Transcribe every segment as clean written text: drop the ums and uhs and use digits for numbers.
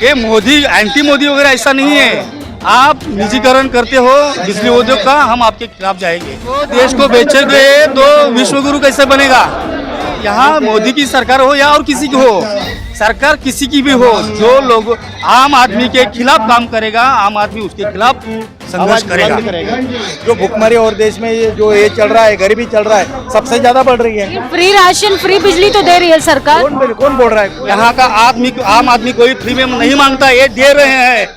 ये मोदी एंटी मोदी वगैरह ऐसा नहीं है। आप निजीकरण करते हो बिजली उद्योग का, हम आपके खिलाफ जाएंगे। वो देश को बेचेंगे तो विश्व गुरु कैसे बनेगा? यहाँ मोदी की सरकार हो या और किसी की हो, सरकार किसी की भी हो, जो लोग आम आदमी के खिलाफ काम करेगा, आम आदमी उसके खिलाफ संघर्ष करेगा। जो भुखमरी और देश में ये चल रहा है, गरीबी चल रहा है, सबसे ज्यादा बढ़ रही है। फ्री राशन, फ्री बिजली तो दे रही है सरकार। कौन बोल रहा है? यहाँ का आम आदमी कोई फ्री में नहीं मांगता, ये दे रहे हैं।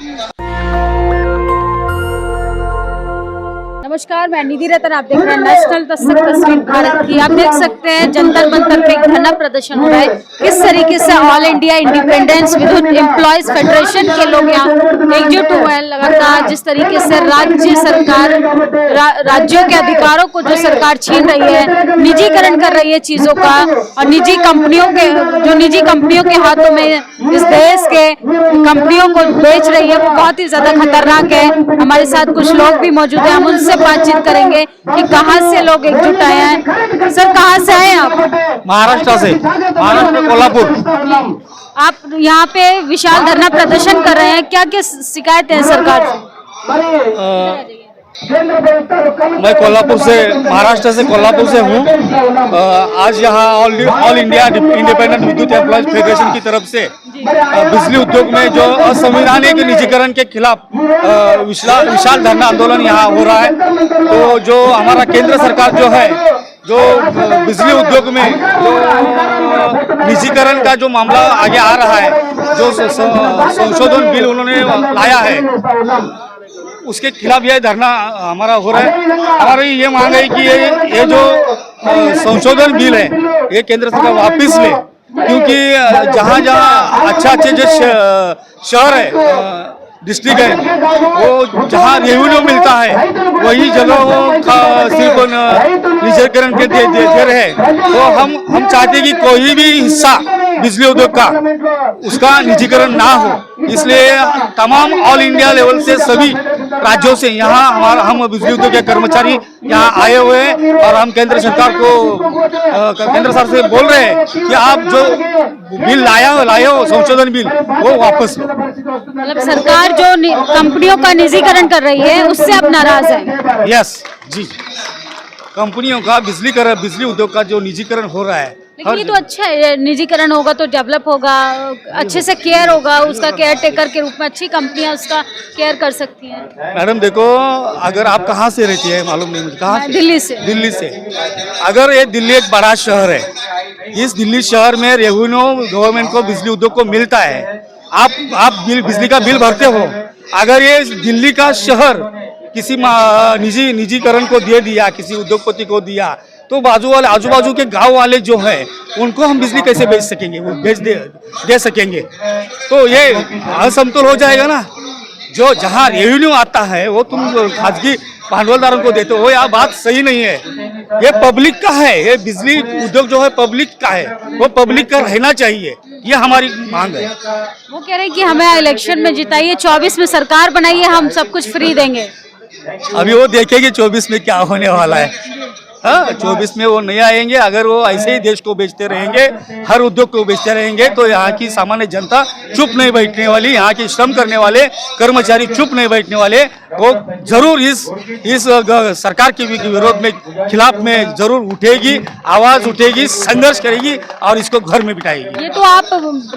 नमस्कार, मैं निधि रतन, आप देख रहे हैं नेशनल दस्तक तस्वीर भारत की। आप देख सकते हैं जंतर मंतर पे एक धरना प्रदर्शन हो रहा है। किस तरीके से ऑल इंडिया इंडिपेंडेंस विद्युत एम्प्लॉयज फेडरेशन के लोग यहाँ एकजुट हुए हैं। लगातार जिस तरीके से राज्य सरकार राज्यों के अधिकारों को जो सरकार छीन रही है, निजीकरण कर रही है चीजों का, और निजी कंपनियों के हाथों में इस देश के कंपनियों को बेच रही है, वो बहुत ही ज्यादा खतरनाक है। हमारे साथ कुछ लोग भी मौजूद हैं, हम उनसे बातचीत करेंगे कि कहां से लोग एकजुट आए हैं। सर, कहां से आए आप? महाराष्ट्र से, महाराष्ट्र कोल्हापुर। आप यहाँ पे विशाल धरना प्रदर्शन कर रहे हैं, क्या क्या शिकायत है सरकार से? मैं कोल्हापुर से, महाराष्ट्र से कोल्हापुर से हूँ। आज यहाँ ऑल इंडिया इंडिपेंडेंट विद्युत एम्प्लॉयज फेडरेशन की तरफ से बिजली उद्योग में जो असंवैधानिक निजीकरण के खिलाफ विशाल धरना आंदोलन यहाँ हो रहा है। तो जो हमारा केंद्र सरकार जो है, जो बिजली उद्योग में जो निजीकरण का जो मामला आगे आ रहा है, जो संशोधन बिल उन्होंने लाया है, उसके खिलाफ यह धरना हमारा हो रहा है। हमारी ये मांग है कि ये जो संशोधन बिल है, ये केंद्र सरकार वापस ले, क्योंकि जहाँ अच्छे जो शहर है, डिस्ट्रिक्ट है, वो जहाँ रेवेन्यू मिलता है वही जगह वो सिर्फ निजीकरण के दे रहे हैं। तो हम चाहते हैं कि कोई भी हिस्सा बिजली उद्योग का उसका निजीकरण ना हो। इसलिए तमाम ऑल इंडिया लेवल से सभी राज्यों से यहाँ हम बिजली उद्योग के कर्मचारी यहाँ आए हुए हैं, और हम केंद्र सरकार से बोल रहे हैं कि आप जो बिल लाए हो संशोधन बिल, वो वापस लो। मतलब सरकार जो कंपनियों का निजीकरण कर रही है उससे आप नाराज हैं? यस जी, कंपनियों का बिजली उद्योग का जो निजीकरण हो रहा है, लेकिन ये तो अच्छा है, निजीकरण होगा तो डेवलप होगा, अच्छे से केयर होगा, उसका केयर टेकर के रूप में अच्छी कंपनियां उसका केयर कर सकती हैं। मैडम देखो, अगर आप कहाँ से रहती है मालूम नहीं मुझे, कहाँ? दिल्ली से। दिल्ली से। अगर ये दिल्ली एक बड़ा शहर है, इस दिल्ली शहर में रेवेन्यू गवर्नमेंट को बिजली उद्योग को मिलता है, आप बिजली का बिल भरते हो। अगर ये दिल्ली का शहर किसी निजीकरण को दे दिया, किसी उद्योगपति को दिया, तो आजू बाजू के गांव वाले जो है उनको हम बिजली कैसे बेच सकेंगे, वो दे सकेंगे? तो ये असमतोल हो जाएगा ना। जो जहां रेवेन्यू आता है वो तुम खासगी भांडवलदारों को देते हो, यह बात सही नहीं है। ये पब्लिक का है, ये बिजली उद्योग जो है पब्लिक का है, वो पब्लिक का रहना चाहिए, ये हमारी मांग है। वो कह रहे हैं कि हमें इलेक्शन में जिताइए, 24 में सरकार बनाइए, हम सब कुछ फ्री देंगे। अभी वो देखेंगे 24 में क्या होने वाला है। हाँ, 24 में वो नहीं आएंगे। अगर वो ऐसे ही देश को बेचते रहेंगे, हर उद्योग को बेचते रहेंगे, तो यहाँ की सामान्य जनता चुप नहीं बैठने वाली, यहाँ की श्रम करने वाले कर्मचारी चुप नहीं बैठने वाले। वो जरूर इस सरकार के विरोध में, खिलाफ में जरूर उठेगी, आवाज उठेगी, संघर्ष करेगी और इसको घर में बिठाएगी। ये तो आप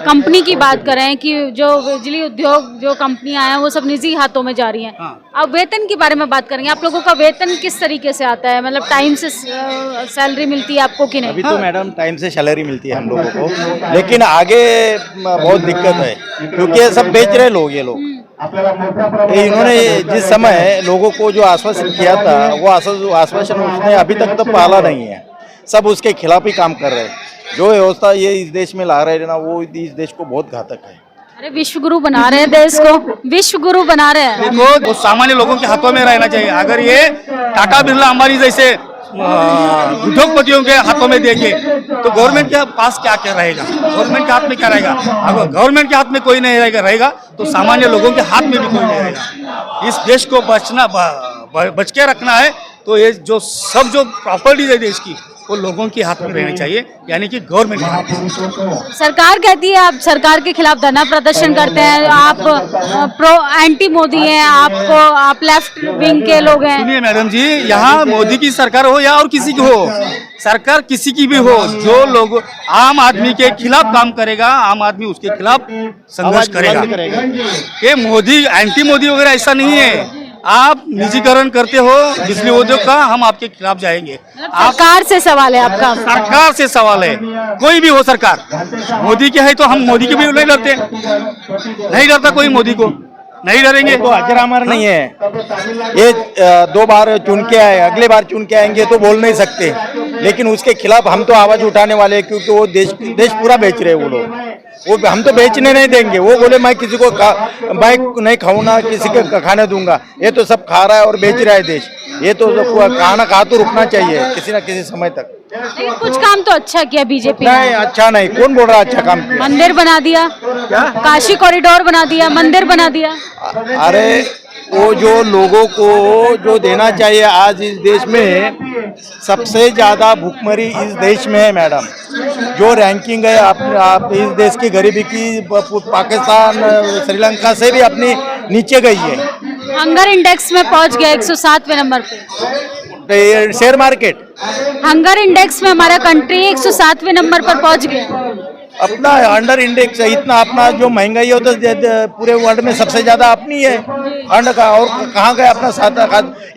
कंपनी की बात कर रहे हैं कि जो बिजली उद्योग जो कंपनियां हैं वो सब निजी हाथों में जा रही हैं। हाँ। अब वेतन के बारे में बात करेंगे, आप लोगों का वेतन किस तरीके से आता है? मतलब टाइम से सैलरी मिलती है आपको कि नहीं? अभी तो मैडम टाइम से सैलरी मिलती है हम लोगों को, लेकिन आगे बहुत दिक्कत है, क्योंकि सब बेच रहे लोग, ये लोग इन्होंने जिस समय लोगों को जो आश्वासन किया था, वो आश्वासन उसने अभी तक तो पाला नहीं है। सब उसके खिलाफ ही काम कर रहे हैं। जो व्यवस्था ये इस देश में ला रहे हैं ना, वो इस देश को बहुत घातक है। अरे विश्व गुरु बना रहे हैं देश को, विश्व गुरु बना रहे हैं। देखो, सामान्य लोगों के हाथों में रहना चाहिए। अगर ये टाटा बिरला अंबानी जैसे उद्योगपतियों के हाथों में देंगे तो गवर्नमेंट के पास क्या क्या रहेगा? गवर्नमेंट के हाथ में क्या रहेगा? अगर गवर्नमेंट के हाथ में कोई नहीं रहेगा तो सामान्य लोगों के हाथ में भी कोई नहीं रहेगा। इस देश को बच के रखना है, तो ये जो प्रॉपर्टीज है देश की, वो लोगों के हाथ में रहना चाहिए, यानी कि गवर्नमेंट के हाथ में। सरकार कहती है आप सरकार के खिलाफ धरना प्रदर्शन करते हैं, आप प्रो एंटी मोदी हैं, आप लेफ्ट विंग के लोग हैं। सुनिए मैडम जी, यहाँ मोदी की सरकार हो या और किसी की हो, सरकार किसी की भी हो, जो लोग आम आदमी के खिलाफ काम करेगा, आम आदमी उसके खिलाफ संघर्ष करेगा। ये मोदी एंटी मोदी वगैरह ऐसा नहीं है। आप निजीकरण करते हो बिजली उद्योग का, हम आपके खिलाफ जाएंगे। आप सरकार से सवाल है आपका? सरकार से सवाल है, कोई भी हो सरकार, मोदी के है तो हम मोदी के भी नहीं डरते, नहीं डरता कोई मोदी को, नहीं डरेंगे। तो अजरामर नहीं है, ये 2 बार चुन के आए, अगले बार चुन के आएंगे तो बोल नहीं सकते, लेकिन उसके खिलाफ हम तो आवाज उठाने वाले हैं, क्योंकि वो देश पूरा बेच रहे हैं वो लोग। वो हम तो बेचने नहीं देंगे। वो बोले मैं किसी को बाइक नहीं खाऊं ना किसी को खाने दूंगा, ये तो सब खा रहा है और बेच रहा है देश। ये तो खाना खा तो रुकना चाहिए किसी न किसी समय तक। लेकिन कुछ काम तो अच्छा किया बीजेपी ने। नहीं, अच्छा नहीं, कौन बोल रहा है अच्छा काम किया? मंदिर बना दिया, क्या काशी कॉरिडोर बना दिया, मंदिर बना दिया। अरे वो जो लोगों को जो देना चाहिए, आज इस देश में सबसे ज्यादा भूखमरी इस देश में है मैडम। जो रैंकिंग है आप इस देश की गरीबी की, पाकिस्तान श्रीलंका से भी अपनी नीचे गई है। हंगर इंडेक्स में पहुंच गया 107वें नंबर पे। शेयर मार्केट हंगर इंडेक्स में हमारा कंट्री 107वें नंबर पर पहुंच गया। अपना अंडर इंडेक्स है इतना, अपना जो महंगाई होता है पूरे वर्ल्ड में सबसे ज्यादा अपनी है अंडर का। और कहाँ गया अपना साथ?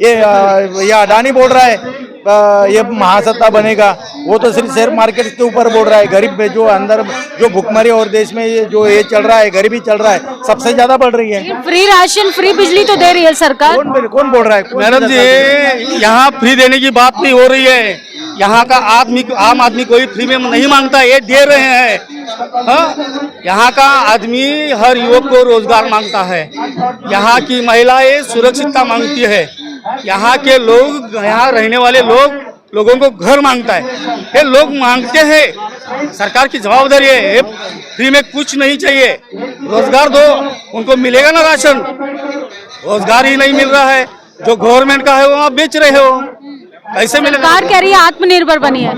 ये अडानी बोल रहा है ये महासत्ता बनेगा, वो तो सिर्फ शेयर मार्केट के ऊपर बोल रहा है। गरीब में जो अंदर जो भुखमरी और देश में जो ये चल रहा है, गरीबी चल रहा है, सबसे ज्यादा बढ़ रही है। फ्री राशन फ्री बिजली तो दे रही है सरकार। कौन बोल रहा है? मैडम जी, यहाँ फ्री देने की बात नहीं हो रही है। यहाँ का आम आदमी कोई फ्री में नहीं मांगता, ये दे रहे हैं। हाँ, यहाँ का आदमी हर युवक को रोजगार मांगता है, यहाँ की महिलाएं सुरक्षितता मांगती है, यहाँ के लोग, यहाँ रहने वाले लोगों को घर मांगता है। ये लोग मांगते हैं, सरकार की जवाबदारी है। फ्री में कुछ नहीं चाहिए, रोजगार दो, उनको मिलेगा ना राशन। रोजगार ही नहीं मिल रहा है, जो गवर्नमेंट का है वो आप बेच रहे हो, कैसे मिलेगा? सरकार कह रही है आत्मनिर्भर बनी है।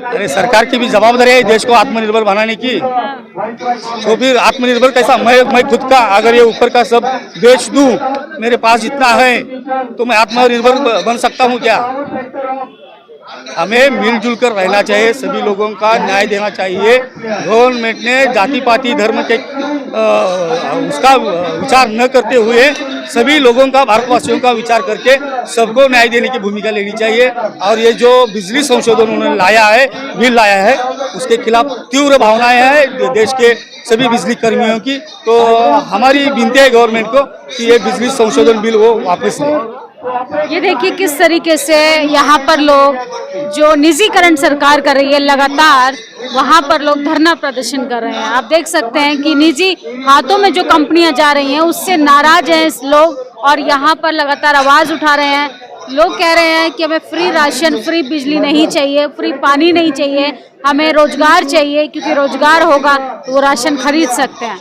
अरे सरकार की भी जवाबदारी है देश को आत्मनिर्भर बनाने की। तो फिर आत्मनिर्भर कैसा? मैं खुद का अगर ये ऊपर का सब बेच दूं, मेरे पास इतना है, तो मैं आत्मनिर्भर बन सकता हूँ क्या? हमें मिलजुल कर रहना चाहिए, सभी लोगों का न्याय देना चाहिए। गवर्नमेंट ने जाति पाति धर्म के उसका विचार न करते हुए सभी लोगों का, भारतवासियों का विचार करके सबको न्याय देने की भूमिका लेनी चाहिए। और ये जो बिजली संशोधन उन्होंने लाया है, बिल लाया है, उसके खिलाफ तीव्र भावनाएं हैं देश के सभी बिजली कर्मियों की। तो हमारी विनती है गवर्नमेंट को कि ये बिजली संशोधन बिल वो वापस लें। ये देखिए किस तरीके से यहाँ पर लोग, जो निजीकरण सरकार कर रही है लगातार, वहाँ पर लोग धरना प्रदर्शन कर रहे हैं। आप देख सकते हैं कि निजी हाथों में जो कंपनियां जा रही हैं उससे नाराज हैं इस लोग, और यहाँ पर लगातार आवाज उठा रहे हैं। लोग कह रहे हैं कि हमें फ्री राशन, फ्री बिजली नहीं चाहिए, फ्री पानी नहीं चाहिए, हमें रोजगार चाहिए, क्योंकि रोजगार होगा तो वो राशन खरीद सकते हैं।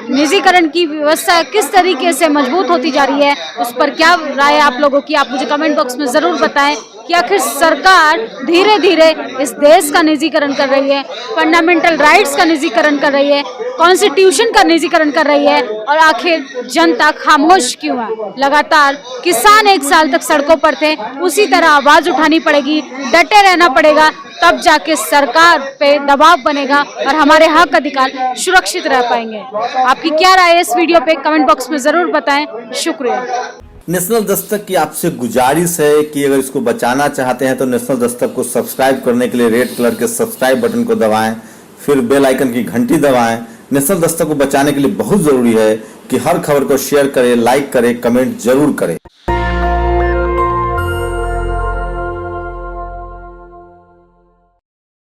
निजीकरण की व्यवस्था किस तरीके से मजबूत होती जा रही है, उस पर क्या राय है आप लोगों की? आप मुझे कमेंट बॉक्स में जरूर बताएं कि आखिर सरकार धीरे धीरे इस देश का निजीकरण कर रही है, फंडामेंटल राइट्स का निजीकरण कर रही है, कॉन्स्टिट्यूशन का निजीकरण कर रही है, और आखिर जनता खामोश क्यों है? लगातार किसान 1 साल तक सड़कों पर थे, उसी तरह आवाज उठानी पड़ेगी, डटे रहना पड़ेगा, तब जाके सरकार पे दबाव बनेगा और हमारे हक अधिकार सुरक्षित रह पाएंगे। आपकी क्या राय है इस वीडियो पे? कमेंट बॉक्स में जरूर बताएं। शुक्रिया। नेशनल दस्तक की आपसे गुजारिश है कि अगर इसको बचाना चाहते हैं तो नेशनल दस्तक को सब्सक्राइब करने के लिए रेड कलर के सब्सक्राइब बटन को दबाएं, फिर बेल आइकन की घंटी दबाएं। नेशनल दस्तक को बचाने के लिए बहुत जरूरी है कि हर खबर को शेयर करें, लाइक करें, कमेंट जरूर करें।